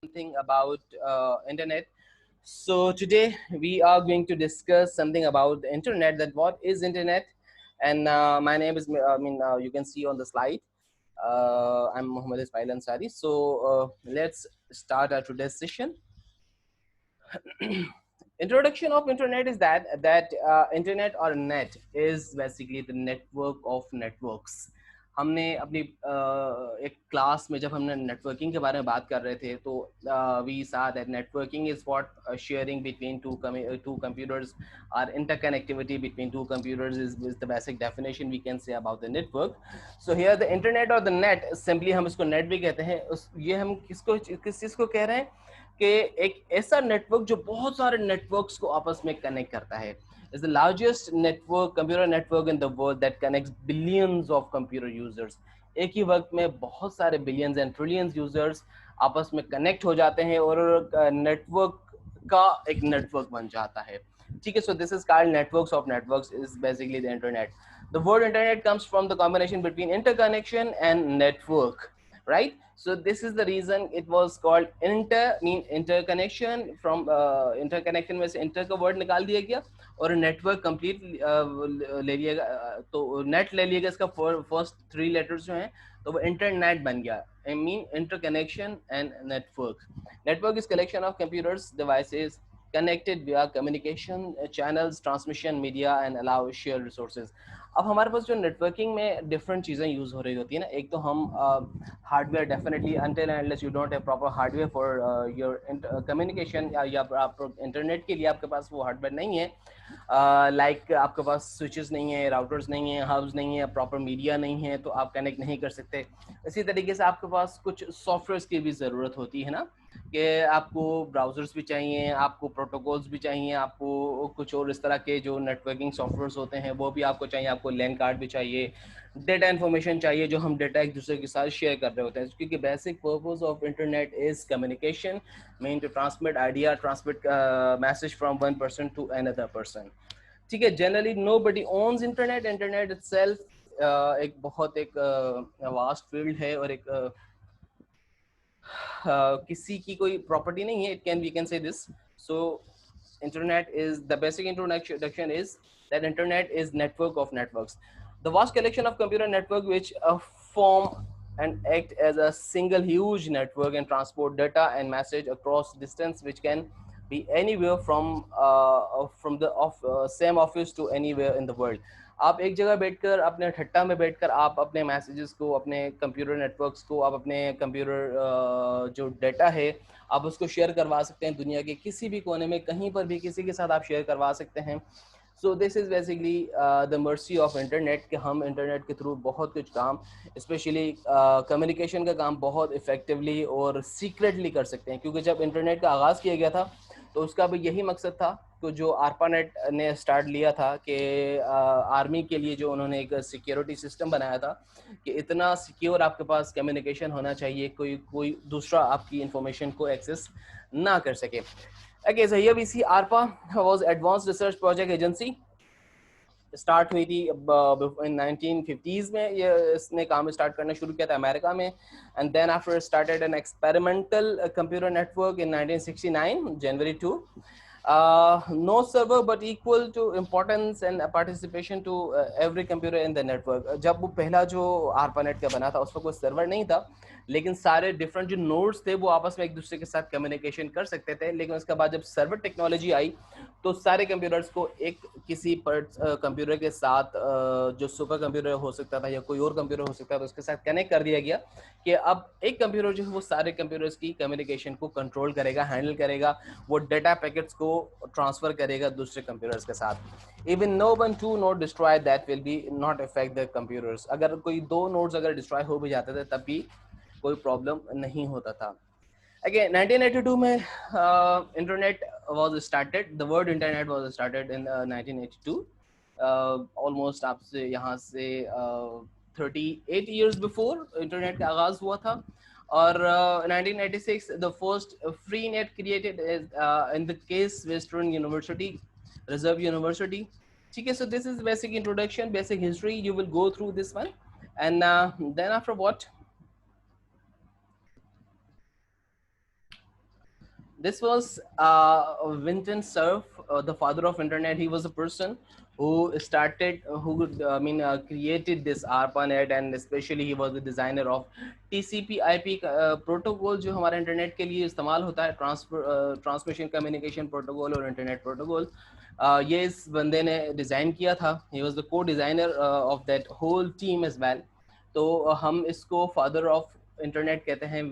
something about internet. So today we are going to discuss something about the internet. That what is internet? And my name is. You can see on the slide. I'm Muhammad Ismail Ansari. So let's start our today's session. Introduction of internet is that internet or net is basically the network of networks. हमने अपनी एक class में जब हमने networking के बारे में बात कर रहे थे तो we saw that networking is what sharing between two computers or interconnectivity between two computers is the basic definition we can say about the network. So here the internet or the net simply हम इसको net भी कहते हैं. ये हम किस चीज़ को कह रहे हैं कि एक ऐसा नेटवर्क जो बहुत सारे नेटवर्क्स को आपस में कनेक्ट करता है. Is the largest network computer network in the world that connects billions of computer users. एक ही वक्त में बहुत सारे billions and trillions users आपस में connect हो जाते हैं और network का एक network बन जाता है. ठीक है, so this is called networks of networks is basically the internet. The word internet comes from the combination between interconnection and network, right? So this is the reason it was called interconnection. From interconnection में से inter का word निकाल दिया गया और network complete ले लिएगा. तो net ले लिएगा, इसका फर्स्ट 3 लेटर्स जो हैं तो वो इंटरनेट बन गया. I mean interconnection and network. Network is collection of computers devices connected via communication channels, transmission media and allow share resources. अब हमारे पास जो नेटवर्किंग में डिफरेंट चीज़ें यूज़ हो रही होती है ना. एक तो हम hardware definitely until and unless you don't have proper hardware for your communication या आप इंटरनेट के लिए आपके पास वो हार्डवेयर नहीं है. लाइक आपके पास स्विचेस नहीं है, राउटर्स नहीं है, हब्स नहीं है, प्रॉपर मीडिया नहीं है, तो आप कनेक्ट नहीं कर सकते. इसी तरीके से आपके पास कुछ सॉफ्टवेयर्स की भी ज़रूरत होती है ना, कि आपको ब्राउज़र्स भी चाहिए, आपको प्रोटोकॉल्स भी चाहिए, आपको कुछ और इस तरह के जो नेटवर्किंग सॉफ्टवेयर्स होते हैं वो भी आपको चाहिए, आपको लैन कार्ड भी चाहिए, डेटा इन्फॉर्मेशन चाहिए जो हम डेटा एक दूसरे के साथ शेयर कर रहे होते हैं. क्योंकि basic purpose of internet is communication, mean to transmit idea, transmit message from one person to another person. ठीक है, generally nobody owns internet. Internet itself एक बहुत एक वास्ट फील्ड है और एक किसी की कोई प्रॉपर्टी नहीं है. It can we can say this. So internet is the basic introduction is that internet is network of networks, the vast collection of computer network which form and act as a single huge network and transport data and message across distance, which can be anywhere from the same office to anywhere in the world. आप एक जगह बैठकर अपने ठट्टा में बैठकर आप अपने messages को, अपने कंप्यूटर नेटवर्क्स को, आप अपने कंप्यूटर जो डेटा है आप उसको शेयर करवा सकते हैं. दुनिया के किसी भी कोने में कहीं पर भी किसी के साथ आप शेयर करवा सकते हैं. So this is basically the mercy of internet कि हम इंटरनेट के थ्रू बहुत कुछ काम, स्पेशली कम्युनिकेशन का काम बहुत इफेक्टिवली और सीक्रेटली कर सकते हैं. क्योंकि जब इंटरनेट का आगाज़ किया गया था तो उसका भी यही मकसद था. तो जो आरपानेट ने स्टार्ट लिया था कि आर्मी के लिए जो उन्होंने एक सिक्योरिटी सिस्टम बनाया था कि इतना सिक्योर आपके पास कम्युनिकेशन होना चाहिए, कोई दूसरा आपकी इंफॉर्मेशन को एक्सेस ना कर सके. Okay, so here we see ARPA was Advanced Research Project Agency. Start हुई थी इन 1950s में. ये इसने काम स्टार्ट करना शुरू किया था अमेरिका में. And then after started an experimental computer network in 1969 January 2. No server but equal to importance and participation to every computer in the network. जब वो पहला जो ARPANET का बना था उस पर कोई सर्वर नहीं था, लेकिन सारे डिफरेंट जो नोड्स थे वो आपस में एक दूसरे के साथ कम्युनिकेशन कर सकते थे. लेकिन उसके बाद जब सर्वर टेक्नोलॉजी आई तो सारे कंप्यूटर्स को एक किसी कंप्यूटर के साथ जो सुपर कंप्यूटर हो सकता था या कोई और कंप्यूटर हो सकता था उसके साथ कनेक्ट कर दिया गया कि अब एक कंप्यूटर जो है वो सारे कंप्यूटर्स की कम्युनिकेशन को कंट्रोल करेगा, हैंडल करेगा, वो डेटा पैकेट्स को ट्रांसफर करेगा दूसरे कंप्यूटर्स के साथ. Even know one two node destroy that will be not affect the computers. अगर कोई 2 नोड्स अगर डिस्ट्रॉय हो भी जाते थे तब भी कोई प्रॉब्लम नहीं होता था. Again, 1982 में internet was started. The word internet was started in 1982. Almost आपसे यहाँ से 38 years before internet का आगाज हुआ था. और 1996 the first free net created is in the case Western University, Reserve University. ठीक है, so this is basic introduction, basic history. You will go through this one, and then after what? This was Vinton Cerf, the father of internet. He was a person who started, created this ARPANET, and especially he was the designer of TCP/IP protocol, जो हमारा internet के लिए इस्तेमाल होता है, transmission communication protocol और internet protocol. ये इस बंदे ने डिज़ाइन किया था. He was the co designer of that whole team as well. तो हम इसको फादर ऑफ इंटरनेट कहते हैं,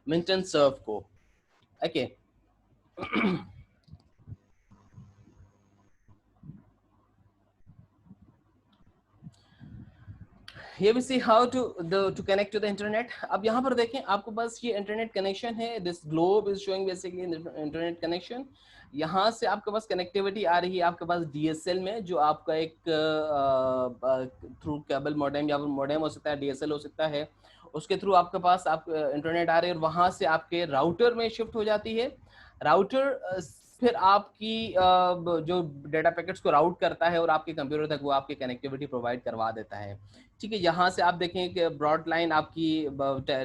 विंटन सर्फ को. Okay. Here we see how to connect to the internet. अब यहाँ पर देखें, आपको बस ये इंटरनेट कनेक्शन है. This globe is showing basically internet connection. यहाँ से आपके पास कनेक्टिविटी आ रही है आपके पास DSL में, जो आपका एक थ्रू केबल मॉडेम या मॉडेम हो सकता है, DSL हो सकता है, उसके थ्रू आपके पास आप इंटरनेट आ रही है, और वहाँ से आपके राउटर में शिफ्ट हो जाती है. राउटर फिर आपकी जो डेटा पैकेट्स को राउट करता है और आपके कंप्यूटर तक वो आपकी कनेक्टिविटी प्रोवाइड करवा देता है. ठीक है. यहाँ से आप देखें कि ब्रॉड लाइन आपकी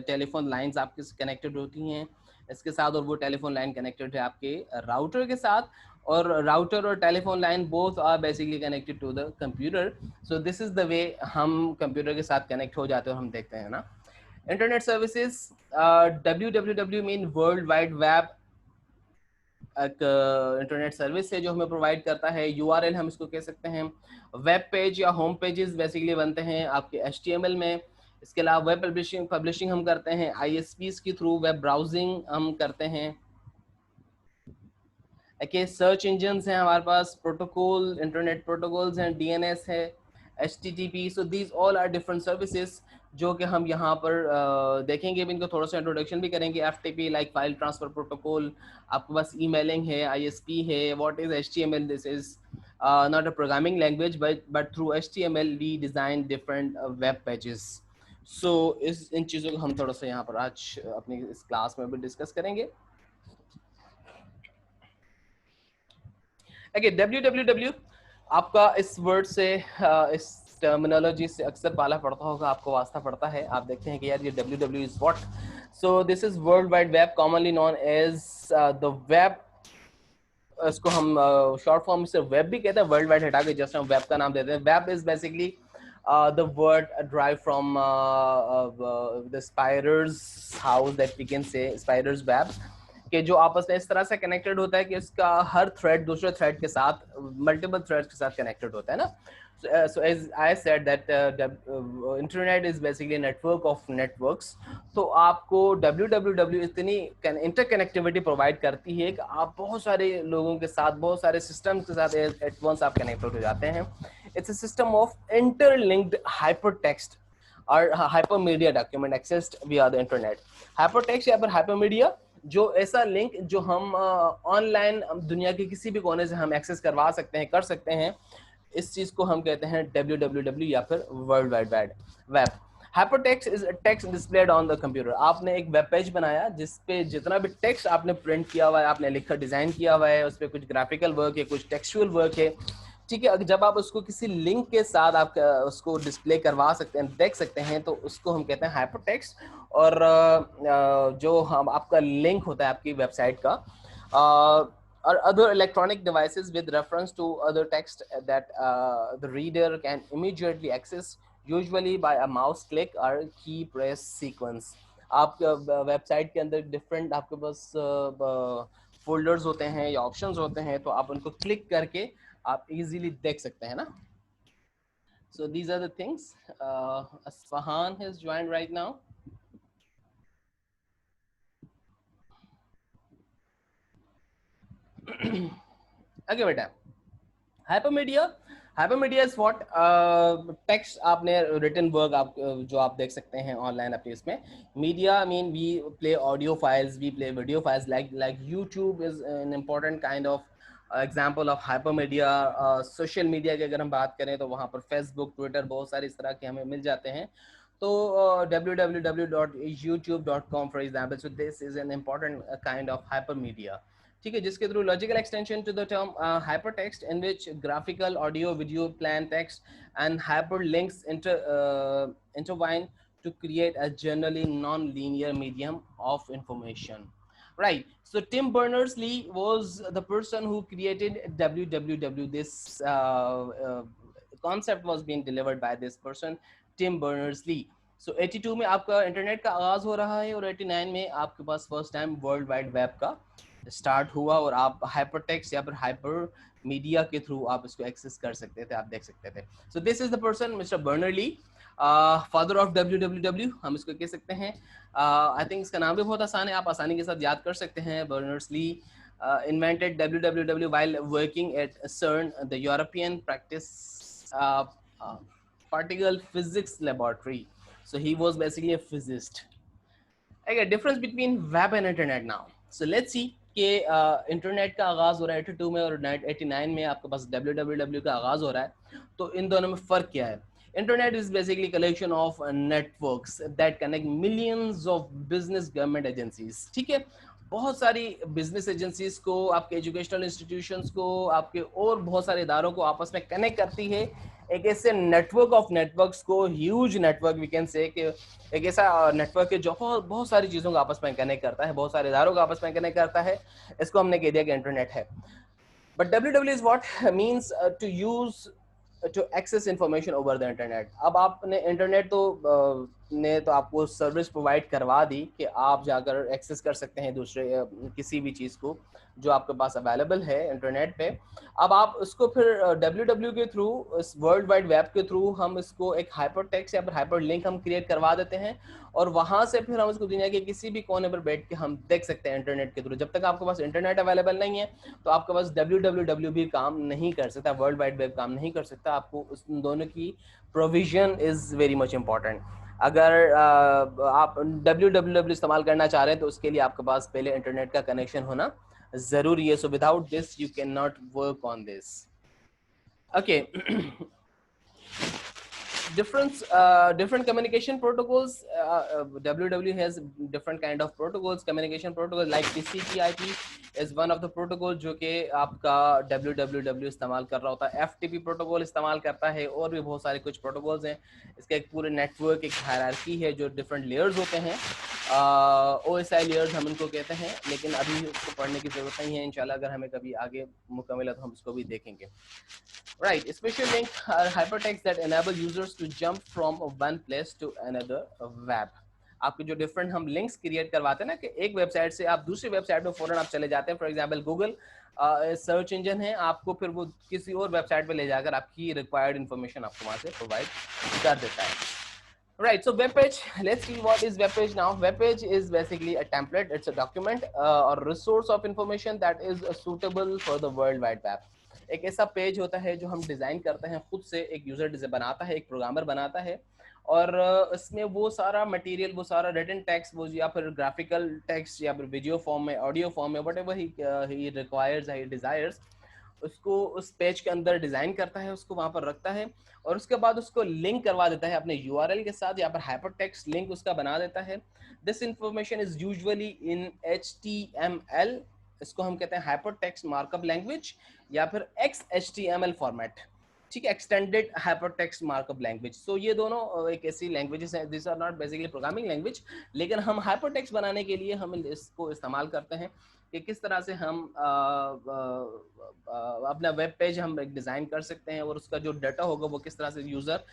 टेलीफोन लाइंस आपके कनेक्टेड होती हैं इसके साथ, और वो टेलीफोन लाइन कनेक्टेड है आपके राउटर के साथ, और राउटर और telephone line both are basically connected to the computer. So this is the way हम कंप्यूटर के साथ कनेक्ट हो जाते हैं और हम देखते हैं ना. Internet services, WWW mean world wide web, एक इंटरनेट सर्विस है जो हमें प्रोवाइड करता है. URL हम इसको कह सकते हैं. वेब पेज या होम पेजेस बेसिकली बनते हैं आपके HTML में. इसके अलावा वेब पब्लिशिंग हम करते हैं ISPs के थ्रू. वेब ब्राउजिंग हम करते हैं. ओके. सर्च इंजन्स हैं हमारे पास, प्रोटोकॉल, इंटरनेट प्रोटोकॉल्स हैं, DNS है, HTTP. So these all are different services जो कि हम यहाँ पर देखेंगे. भी इनको थोड़ा सा इंट्रोडक्शन भी करेंगे. FTP like file transfer protocol, आपके पास ईमेलिंग है, ISP है. What is HTML? This is not a programming language, but through HTML we design different web pages. So इस इन चीज़ों को हम थोड़ा सा यहाँ पर आज अपनी इस क्लास में भी डिस्कस करेंगे. WWW आपका इस वर्ड से, इस टर्मिनोलॉजी से अक्सर पाला पड़ता होगा, आपको वास्ता पड़ता है. आप देखते हैं कि यार ये WW is what. So this is world wide web, commonly known as the web. इसको हम शॉर्ट फॉर्म से वेब भी कहते हैं. वर्ल्ड वाइड हटा के जस्ट हम वेब का नाम देते हैं. Web is basically the word derived from the spider's house, that we can say spider's web, कि जो आपस में इस तरह से कनेक्टेड होता है कि इसका हर थ्रेड दूसरे थ्रेड के साथ, मल्टीपल थ्रेड्स के साथ कनेक्टेड होता है ना. So as I said that internet is basically a network of networks. तो आपको WWW इतनी इंटरकनेक्टिविटी प्रोवाइड करती है कि आप बहुत सारे लोगों के साथ, बहुत सारे सिस्टम के साथ एट वंस आप कनेक्टेड हो जाते हैं. It's a system of interlinked hypertext और hypermedia document accessed via the internet. Hypertext या फिर हाइपरमीडिया, जो ऐसा लिंक जो हम ऑनलाइन दुनिया के किसी भी कोने से हम एक्सेस करवा सकते हैं, कर सकते हैं, इस चीज को हम कहते हैं WWW या फिर world wide web. Hypertext is text displayed on the computer. आपने एक वेब पेज बनाया जिस पे जितना भी टेक्स्ट आपने प्रिंट किया हुआ है, आपने लिखा, डिजाइन किया हुआ है, उस पर कुछ ग्राफिकल वर्क है, कुछ टेक्सचुअल वर्क है. ठीक है. जब आप उसको किसी लिंक के साथ आप उसको डिस्प्ले करवा सकते हैं, देख सकते हैं, तो उसको हम कहते हैं हाइपरटेक्स्ट. और जो हम आपका लिंक होता है आपकी वेबसाइट का, or other electronic devices with reference to other text that the reader can immediately access, usually by a mouse click or key press sequence. आपके वेबसाइट के अंदर डिफरेंट आपके पास फोल्डर्स होते हैं या ऑप्शंस होते हैं, तो आप उनको क्लिक करके आप इजीली देख सकते हैं ना. So these are the things. Asfahan has joined right now. Okay बेटा. हाइपरमीडिया इज व्हाट, टेक्स्ट आपने रिटन वर्क आप जो आप देख सकते हैं ऑनलाइन अपने इसमें. Media mean we play audio files, we play video files, like YouTube is an important kind of example of hypermedia. Social media की अगर हम बात करें तो वहाँ पर फेसबुक, ट्विटर, बहुत सारे इस तरह के हमें मिल जाते हैं. तो www.youtube.com for example. So this is an important kind of hypermedia. ठीक है. जिसके through logical extension to the term hypertext in which graphical, audio, video, plain text and hyperlinks intertwine to create a generally non-linear medium of information. Right. So Tim Berners-Lee was the person who created www. This concept was being delivered by this person, Tim Berners-Lee. So 82 में आपका internet का आगाज हो रहा है और 89 में आपके पास first time world wide web का स्टार्ट हुआ और आप हाइपरटेक्स्ट या फिर हाइपर मीडिया के थ्रू आप इसको एक्सेस कर सकते थे, आप देख सकते थे. So this is the person mister Berners Lee, father of www हम इसको कह सकते हैं. आई थिंक इसका नाम भी बहुत आसान है, आप आसानी के साथ याद कर सकते हैं. Berners-Lee invented www while working at CERN, the European practice particle physics laboratory. So he was basically a physicist. Okay, difference between web and internet now. So let's see कि इंटरनेट का आगाज हो रहा है 82 में और 89 में आपके पास www का आगाज हो रहा है. तो इन दोनों में फर्क क्या है? Internet is basically collection of networks that connect millions of business government agencies. ठीक है, बहुत सारी बिजनेस एजेंसीज को, आपके एजुकेशनल इंस्टीट्यूशंस को, आपके और बहुत सारे इदारों को आपस में कनेक्ट करती है एक ऐसे नेटवर्क ऑफ नेटवर्क्स को, huge network we can say, कि एक ऐसा नेटवर्क है जो बहुत सारी चीज़ों को आपस में कनेक्ट करता है, बहुत सारे इदारों को आपस में कनेक्ट करता है. इसको हमने कह दिया कि इंटरनेट है. But www is what means to use to access information over the internet. अब आपने इंटरनेट ने तो आपको सर्विस प्रोवाइड करवा दी कि आप जाकर एक्सेस कर सकते हैं दूसरे किसी भी चीज़ को जो आपके पास अवेलेबल है इंटरनेट पे. अब आप उसको फिर www के थ्रू, इस वर्ल्ड वाइड वेब के थ्रू हम इसको एक हाइपर टेक्स्ट या फिर हाइपर लिंक हम क्रिएट करवा देते हैं और वहाँ से फिर हम इसको दुनिया के किसी भी कोने पर बैठ के हम देख सकते हैं इंटरनेट के थ्रू. जब तक आपके पास इंटरनेट अवेलेबल नहीं है तो आपके पास www भी काम नहीं कर सकता, वर्ल्ड वाइड वेब काम नहीं कर सकता. आपको उस दोनों की provision is very much important. अगर आप www इस्तेमाल करना चाह रहे हैं तो उसके लिए आपके पास पहले इंटरनेट का कनेक्शन होना जरूरी है. So without this you can not work on this. Okay, different communication protocols. www has different kind of protocols, communication protocols like TCP/IP is one of the protocol जो कि आपका www इस्तेमाल कर रहा होता है. FTP प्रोटोकॉल इस्तेमाल करता है और भी बहुत सारे कुछ प्रोटोकॉल्स हैं. इसका एक पूरे नेटवर्क, एक हायरार्की है जो डिफरेंट लेयर्स होते हैं. OSI लेयर्स हम इनको कहते हैं, लेकिन अभी उसको पढ़ने की जरूरत नहीं है. इंशाल्लाह अगर हमें कभी आगे मौका मिला तो हम इसको भी देखेंगे. Right, special link are hypertext that enable users to jump from one place to another web. आपके जो डिफरेंट हम लिंक्स क्रिएट करवाते हैं ना, कि एक वेबसाइट से आप दूसरी वेबसाइट में फौरन आप चले जाते हैं. For example Google search engine है, आपको फिर वो किसी और वेबसाइट पे ले जाकर आपकी रिक्वायर्ड इंफॉर्मेशन आपको वहां से प्रोवाइड कर देता है. Right, so web page, let's see what is web page now. Web page is basically a template, it's a document or resource of information that is suitable for the world wide web. एक ऐसा page होता है जो हम design करते हैं खुद से, एक यूज़र बनाता है, एक प्रोग्रामर बनाता है और इसमें वो सारा मटेरियल, वो सारा रिटन टेक्स्ट, वो या फिर ग्राफिकल टेक्स्ट या फिर वीडियो फॉर्म में, ऑडियो फॉर्म में, what ever he requires, he desires, उसको उस पेज के अंदर डिज़ाइन करता है, उसको वहाँ पर रखता है और उसके बाद उसको लिंक करवा देता है अपने URL के साथ, या फिर हाइपर टेक्स्ट लिंक उसका बना देता है. This information is usually in HTML, इसको हम कहते हैं हाइपर टेक्स्ट मार्कअप लैंग्वेज, या फिर XHTML फॉर्मेट. ठीक है, extended hyper text markup language. So ये दोनों एक ऐसी लैंग्वेजेस हैं, this are not basically programming language, लेकिन हम हाइपर टेक्स्ट बनाने के लिए हम इसको इस्तेमाल करते हैं कि किस तरह से हम अपना वेब पेज हम एक डिज़ाइन कर सकते हैं और उसका जो डाटा होगा वो किस तरह से यूज़र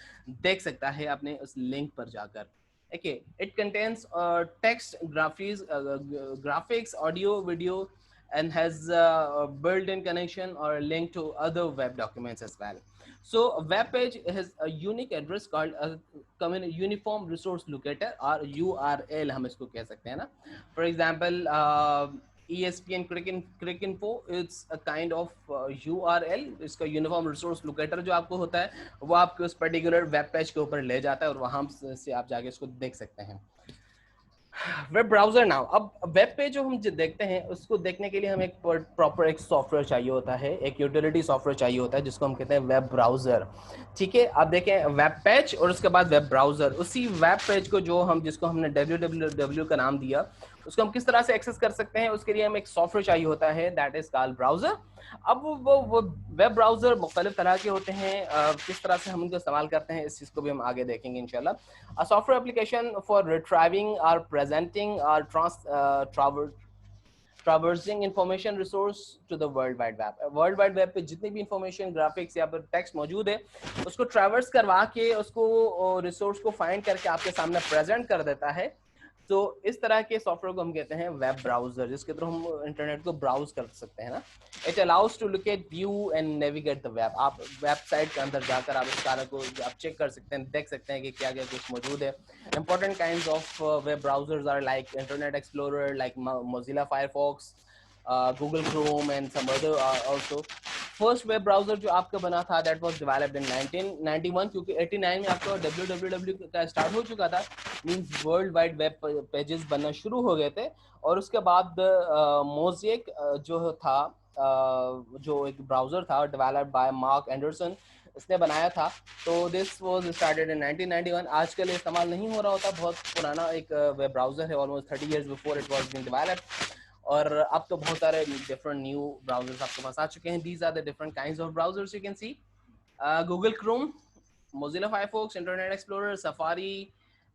देख सकता है अपने उस लिंक पर जाकर. Okay, it contains text, graphics, audio, video, and has built-in connection or link to other web documents as well. So a web page has a unique address called a uniform resource locator or URL हम इसको कह सकते हैं ना. For example, ESPN Cricinfo, it's a kind of URL. इसका uniform resource locator जो आपको होता है वो आपके उस पर्टिकुलर वेब पेज के ऊपर ले जाता है और वहां से आप जाके इसको देख सकते हैं. Web browser now. अब वेब पेज जो हम देखते हैं उसको देखने के लिए हमें एक प्रॉपर एक सॉफ्टवेयर चाहिए होता है, एक यूटिलिटी सॉफ्टवेयर चाहिए होता है जिसको हम कहते हैं वेब ब्राउजर. ठीक है, आप देखें वेब पेज और उसके बाद वेब ब्राउजर. उसी वेब पेज को जो हम जिसको हमने www का नाम दिया उसको हम किस तरह से एक्सेस कर सकते हैं, उसके लिए हमें एक सॉफ्टवेयर चाहिए होता है, दैट इज कॉल्ड ब्राउजर. अब वो वेब ब्राउजर मुख्तलिफ तरह के होते हैं, किस तरह से हम उनको इस्तेमाल करते हैं इस चीज़ को भी हम आगे देखेंगे इंशाल्लाह. सॉफ्टवेयर एप्लीकेशन फॉर रिट्राइविंग और प्रेजेंटिंग और traversing information resource to the world wide web. World wide web पे जितनी भी इंफॉर्मेशन, ग्राफिक्स या फिर टेक्स्ट मौजूद है, उसको ट्रैवर्स करवा के उसको रिसोर्स को फाइंड करके आपके सामने प्रेजेंट कर देता है। तो इस तरह के सॉफ्टवेयर को हम कहते हैं वेब ब्राउजर, जिसके थ्रू हम इंटरनेट को ब्राउज कर सकते हैं ना। It allows to locate, view and navigate the web. आप वेबसाइट के अंदर जाकर आप इस सारा को आप चेक कर सकते हैं, देख सकते हैं कि क्या क्या कुछ मौजूद है। Important kinds of web browsers are like Internet Explorer, like Mozilla Firefox, Google Chrome and some other also. First web browser जो आपका बना था दैट वाज डेवलप्ड इन 1991, क्योंकि 89 में आपका www का स्टार्ट हो चुका था, means world wide web pages बनना शुरू हो गए थे। और उसके बाद मोज़ेक जो था, जो एक ब्राउजर था डेवलप्ड बाय मार्क एंडरसन, इसने बनाया था। तो दिस वाज स्टार्टेड इन 1991। आजकल इस्तेमाल नहीं हो रहा होता, बहुत पुराना एक वेब ब्राउजर है, almost 30 years before it was being developed. और अब तो बहुत सारे डिफरेंट न्यू ब्राउजर्स आपके पास आ चुके हैं। These are the different kinds of browsers you can see, Google Chrome, Mozilla Firefox, Internet Explorer, Safari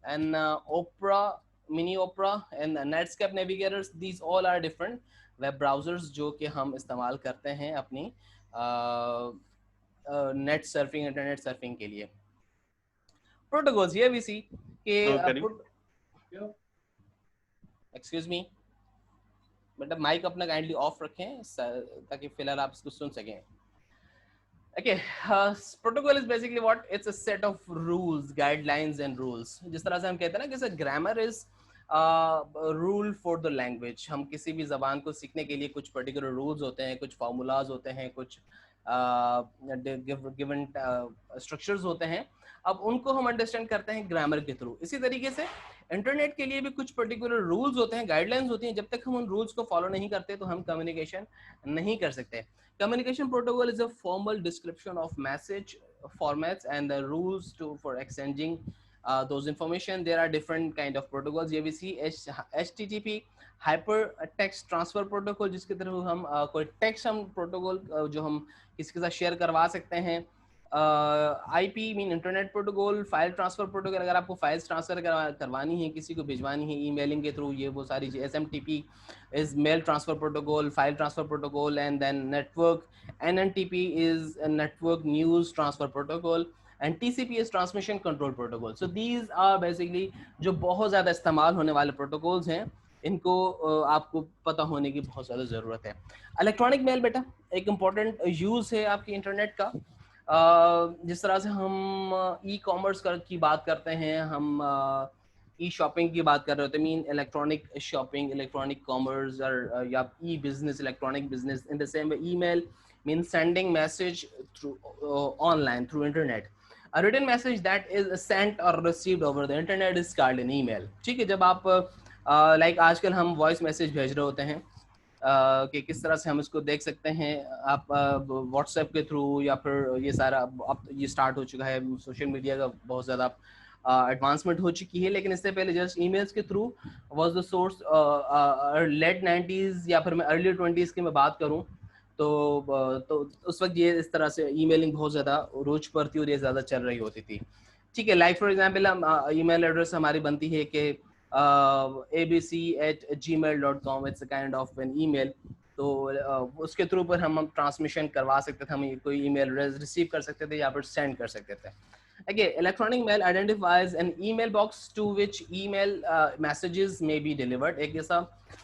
and Opera, mini Opera and Netscape navigators. These all are different web browsers जो कि हम इस्तेमाल करते हैं अपनी नेट सर्फिंग, इंटरनेट सर्फिंग के लिए। Protocols, here we सी के एक्सक्यूज मी मतलब माइक अपना काइंडली ऑफ रखें ताकि फिलहाल आप इसको सुन सकें। Okay, protocol is basically what? It's a set of rules, guidelines and rules. जिस तरह से हम कहते हैं ना कि grammar is rule for the language. हम किसी भी जबान को सीखने के लिए कुछ particular rules होते हैं, कुछ formulas होते हैं, कुछ given structures होते हैं। अब उनको हम अंडरस्टैंड करते हैं ग्रामर के थ्रू। इसी तरीके से इंटरनेट के लिए भी कुछ पर्टिकुलर रूल्स होते हैं, गाइडलाइंस होती हैं। जब तक हम उन रूल्स को फॉलो नहीं करते तो हम कम्युनिकेशन नहीं कर सकते। Communication protocol is a formal description of message formats and the rules for exchanging those information. There are different kind of protocols. Here we see HTTP, hypertext transfer protocol, जिसके थ्रू हम कोई टेक्स्ट हम protocol जो हम किसी के साथ शेयर करवा सकते हैं। IP mean internet protocol, file transfer protocol, अगर आपको फाइल्स ट्रांसफर करवानी है, किसी को भिजवानी है ईमेलिंग के थ्रू, ये वो सारी चीज़। SMTP is mail transfer protocol, file transfer protocol, and then network NNTP is a network news transfer protocol, and TCP is transmission control protocol. So these are basically जो बहुत ज़्यादा इस्तेमाल होने वाले प्रोटोकॉल्स हैं, इनको आपको पता होने की बहुत ज़्यादा ज़रूरत है। इलेक्ट्रॉनिक मेल बेटा एक इम्पॉर्टेंट यूज़ है आपकी इंटरनेट का। जिस तरह से हम ई कॉमर्स की बात करते हैं, हम ई शॉपिंग की बात कर रहे होते हैं, mean electronic shopping, electronic commerce और या e business, electronic business. In the same way email mean sending message through online through internet. A written message that is sent or received over the internet is called an email. ठीक है, जब आप like आजकल हम voice message भेज रहे होते हैं कि किस तरह से हम इसको देख सकते हैं, आप व्हाट्सएप के थ्रू या फिर ये सारा अब ये स्टार्ट हो चुका है, सोशल मीडिया का बहुत ज़्यादा एडवांसमेंट हो चुकी है। लेकिन इससे पहले जस्ट ईमेल्स के through was the source. Late 90s या फिर मैं अर्ली 20s की मैं बात करूं तो उस वक्त ये इस तरह से ईमेलिंग बहुत ज़्यादा रोज पड़ती और ये ज़्यादा चल रही होती थी। ठीक है, लाइक फॉर एग्जांपल हम ईमेल एड्रेस हमारी बनती है कि abc@gmail.com, it's a kind of an email. तो उसके थ्रू पर हम ट्रांसमिशन करवा सकते थे, हम कोई ईमेल रिसीव कर सकते थे या फिर सेंड कर सकते थे। Again, electronic mail identifies an email box to which email messages may be delivered. एक ऐसा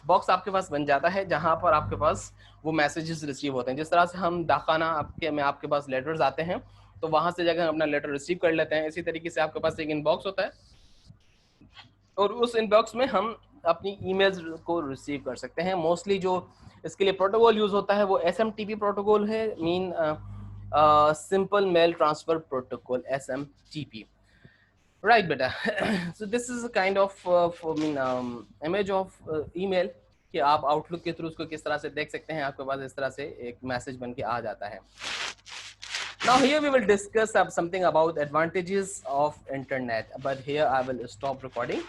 बॉक्स आपके पास बन जाता है जहां पर आपके पास वो मैसेजेस रिसीव होते हैं। जिस तरह से हम डाकखाना आपके पास लेटर्स आते हैं तो वहां से जाकर अपना लेटर रिसीव कर लेते हैं, इसी तरीके से आपके पास एक इनबॉक्स होता है और उस इनबॉक्स में हम अपनी ईमेल्स को रिसीव कर सकते हैं। मोस्टली जो इसके लिए प्रोटोकॉल यूज होता है वो SMTP प्रोटोकॉल है, mean simple mail transfer protocol, SMTP. Right beta. So this is a kind of image of email कि आप आउटलुक के थ्रू उसको किस तरह से देख सकते हैं, आपके पास इस तरह से एक मैसेज बन के आ जाता है। Now here we will discuss something about advantages of internet, but here I will stop recording.